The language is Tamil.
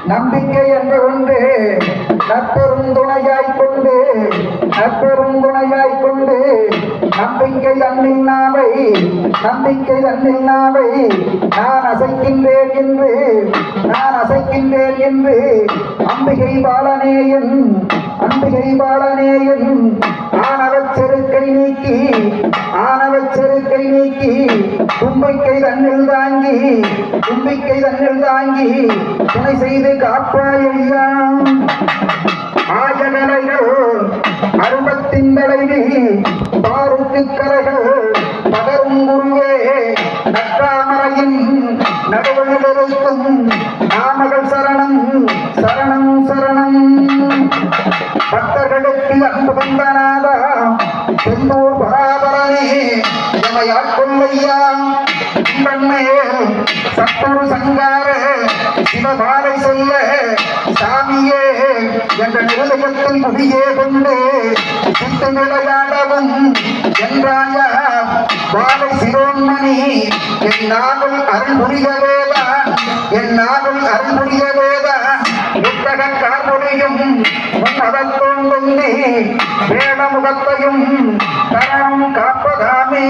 நம்பிக்கை என்ற ஒன்று நற்பெரும் துணையாய்க் கொண்டு நம்பிக்கை தன்னில் நாவை நான் அசைக்கின்றேன் என்று அம்பிகை பாலனேயன் ஆணவச் செருக்கை நீக்கி தும்பிக்கை தன்னில் தாங்கி துணை செய்து காப்பாயா ஆயகலைகள் அருபத்தின் தலைவி பாருக்கு கலைகள் பகரும் குருவே நற்றாமரையின் நடுவில் இருக்கும் நாமகள் சரணம் பக்தர்களுக்கு அன்பு தந்தனாதா செந்தூர் பராபரனே எமையாட்கொள்ளையா சத்துரு சங்கார சிவபாலை சொல்ல சாமியே என்ற நிலையத்தில் முடியே கொண்டு சுட்டு விளையாடவும் என்றாயா பாலை சிரோன்மணி என் நாவல் அருள் புரியவேதா புத்தக கார்பொழியும் வேடமுகத்தையும் கரணம் காப்பதாமே.